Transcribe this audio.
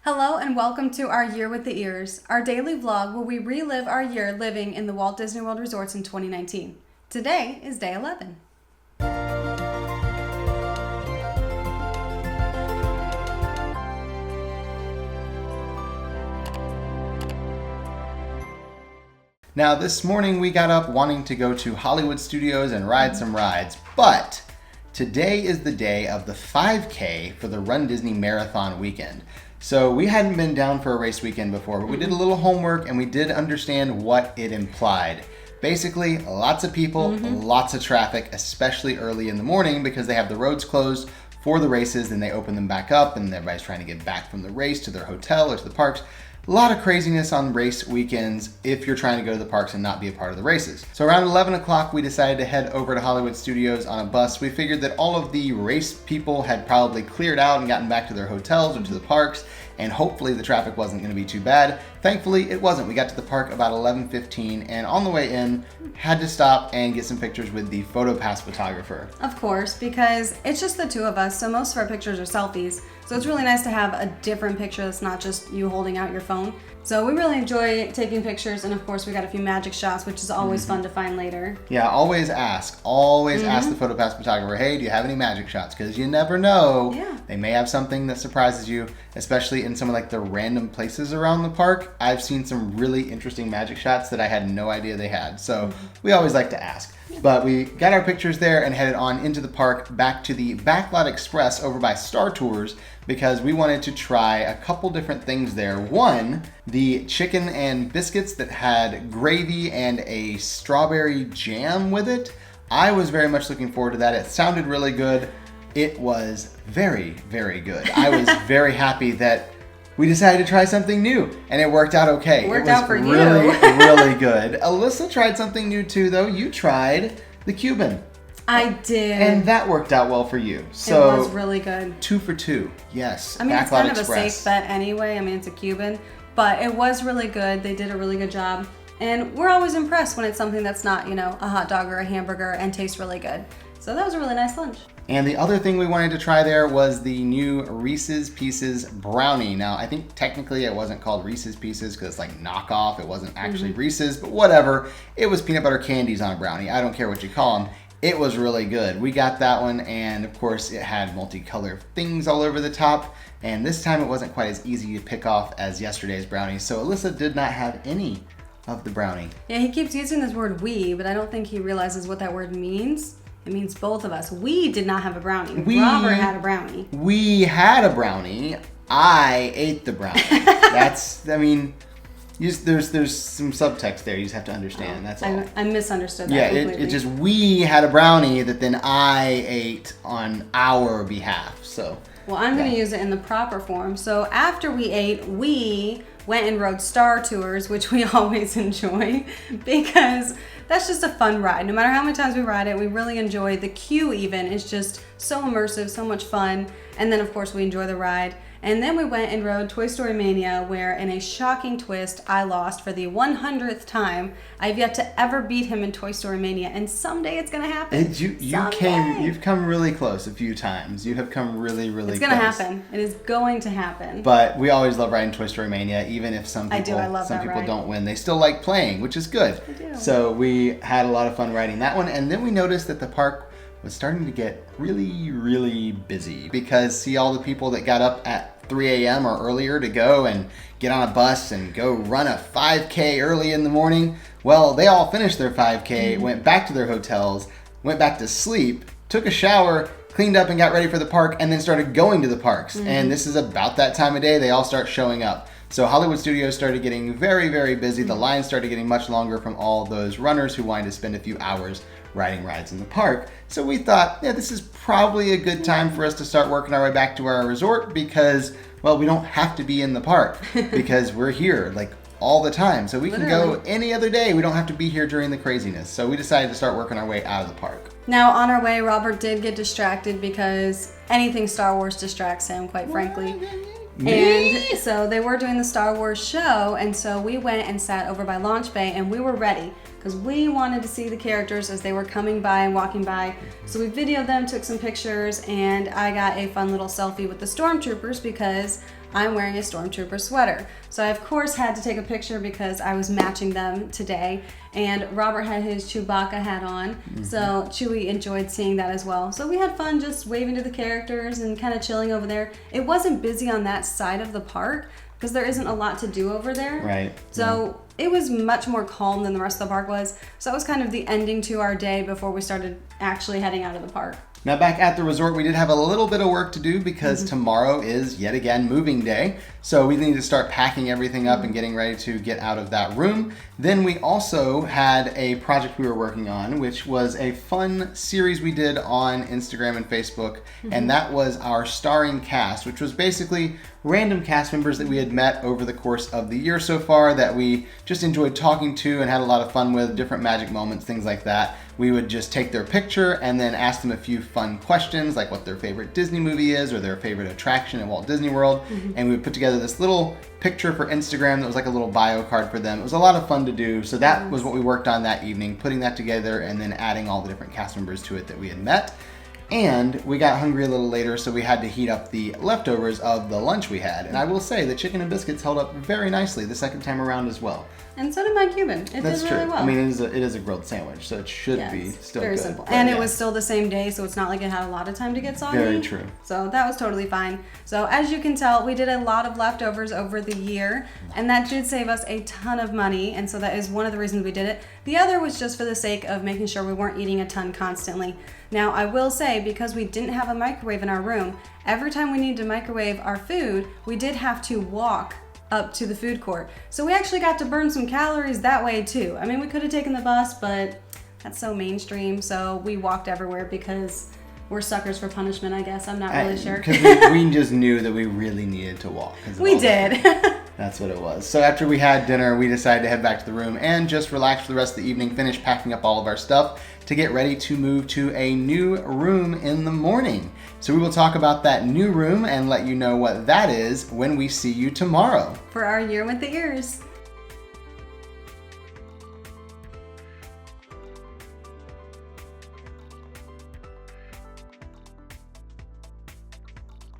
Hello and welcome to our Year with the Ears, our daily vlog where we relive our year living in the Walt Disney World resorts in 2019. Today is day 11. Now this morning we got up wanting to go to Hollywood Studios and ride some rides, but today is the day of the 5K for the Run Disney Marathon weekend. So we hadn't been down for a race weekend before, but we did a little homework and we did understand what it implied. Basically, lots of people, lots of traffic, especially early in the morning because they have the roads closed for the races, then they open them back up and everybody's trying to get back from the race to their hotel or to the parks. A lot of craziness on race weekends if you're trying to go to the parks and not be a part of the races. So around 11 o'clock, we decided to head over to Hollywood Studios on a bus. We figured that all of the race people had probably cleared out and gotten back to their hotels or to the parks, and hopefully the traffic wasn't going to be too bad. Thankfully, it wasn't. We got to the park about 11:15, and on the way in, had to stop and get some pictures with the PhotoPass photographer. Of course, because it's just the two of us, so most of our pictures are selfies. So it's really nice to have a different picture that's not just you holding out your phone. So we really enjoy taking pictures, and of course we got a few magic shots, which is always fun to find later. Yeah, always ask the PhotoPass photographer, hey, do you have any magic shots? Because you never know. Yeah. They may have something that surprises you, especially in some of like the random places around the park. I've seen some really interesting magic shots that I had no idea they had. So we always like to ask. But we got our pictures there and headed on into the park back to the Backlot Express over by Star Tours because we wanted to try a couple different things there. One, the chicken and biscuits that had gravy and a strawberry jam with it. I was very much looking forward to that. It sounded really good. It was very, very good. I was very happy that we decided to try something new, and it worked out okay. It worked was out for you. really, really good. Alyssa tried something new too, though. You tried the Cuban. I did. And that worked out well for you. So it was really good. 2 for 2. Yes. I mean, it's Backlot kind of Express. a safe bet anyway. I mean, it's a Cuban, but it was really good. They did a really good job. And we're always impressed when it's something that's not, a hot dog or a hamburger and tastes really good. So that was a really nice lunch. And the other thing we wanted to try there was the new Reese's Pieces brownie. Now, I think technically it wasn't called Reese's Pieces because it's like knockoff. It wasn't actually Reese's, but whatever. It was peanut butter candies on a brownie. I don't care what you call them. It was really good. We got that one, and of course it had multicolored things all over the top. And this time it wasn't quite as easy to pick off as yesterday's brownie. So Alyssa did not have any of the brownie. Yeah, he keeps using this word we, but I don't think he realizes what that word means. It means both of us. We did not have a brownie. Robert had a brownie. We had a brownie. I ate the brownie. There's some subtext there. You just have to understand. That's all. I misunderstood that completely. It just, we had a brownie that then I ate on our behalf. So. Well, I'm going to use it in the proper form. So after we ate, we went and rode Star Tours, which we always enjoy because that's just a fun ride. No matter how many times we ride it, we really enjoy the queue even. It's just so immersive, so much fun. And then, of course, we enjoy the ride. And then we went and rode Toy Story Mania, where in a shocking twist, I lost for the 100th time. I've yet to ever beat him in Toy Story Mania, and someday it's going to happen. You've come really close a few times. You have come really, really close. It's going to happen. It is going to happen. But we always love riding Toy Story Mania, even if some people don't win. They still like playing, which is good. I do. So we had a lot of fun riding that one, and then we noticed that the park was starting to get really, really busy because see all the people that got up at 3 a.m. or earlier to go and get on a bus and go run a 5K early in the morning. Well, they all finished their 5K, went back to their hotels, went back to sleep, took a shower, cleaned up and got ready for the park, and then started going to the parks. And this is about that time of day they all start showing up. So Hollywood Studios started getting very, very busy. The line started getting much longer from all those runners who wanted to spend a few hours riding rides in the park. So we thought, yeah, this is probably a good time for us to start working our way back to our resort because, well, we don't have to be in the park because we're here like all the time. So we can go any other day. We don't have to be here during the craziness. So we decided to start working our way out of the park. Now, on our way, Robert did get distracted because anything Star Wars distracts him, quite frankly. And so they were doing the Star Wars show, and so we went and sat over by Launch Bay, and we were ready because we wanted to see the characters as they were coming by and walking by. So we videoed them, took some pictures, and I got a fun little selfie with the stormtroopers because I'm wearing a Stormtrooper sweater. So I, of course, had to take a picture because I was matching them today. And Robert had his Chewbacca hat on, so Chewie enjoyed seeing that as well. So we had fun just waving to the characters and kind of chilling over there. It wasn't busy on that side of the park because there isn't a lot to do over there. Right. So it was much more calm than the rest of the park was. So it was kind of the ending to our day before we started actually heading out of the park. Now back at the resort, we did have a little bit of work to do because tomorrow is yet again moving day. So we need to start packing everything up and getting ready to get out of that room. Then we also had a project we were working on, which was a fun series we did on Instagram and Facebook. And that was our starring cast, which was basically random cast members that we had met over the course of the year so far that we just enjoyed talking to and had a lot of fun with, different magic moments, things like that. We would just take their picture and then ask them a few fun questions, like what their favorite Disney movie is or their favorite attraction at Walt Disney World. And we would put together this little picture for Instagram that was like a little bio card for them. It was a lot of fun to do. So that was what we worked on that evening, putting that together and then adding all the different cast members to it that we had met. And we got hungry a little later, so we had to heat up the leftovers of the lunch we had. And I will say the chicken and biscuits held up very nicely the second time around as well. And so did my Cuban. It That's did true. really well. I mean, it is a grilled sandwich, so it should be still very good. simple. But And yeah. it was still the same day, so it's not like it had a lot of time to get soggy. Very true. So that was totally fine. So as you can tell, we did a lot of leftovers over the year, and that did save us a ton of money, and so that is one of the reasons we did it. The other was just for the sake of making sure we weren't eating a ton constantly. Now, I will say, because we didn't have a microwave in our room, every time we needed to microwave our food, we did have to walk up to the food court. So we actually got to burn some calories that way too. I mean, we could have taken the bus, but that's so mainstream, so we walked everywhere because we're suckers for punishment, I guess. I'm not really sure. Because we just knew that we really needed to walk. We did. That's what it was. So after we had dinner, we decided to head back to the room and just relax for the rest of the evening, finish packing up all of our stuff to get ready to move to a new room in the morning. So we will talk about that new room and let you know what that is when we see you tomorrow. For our Year with the Ears.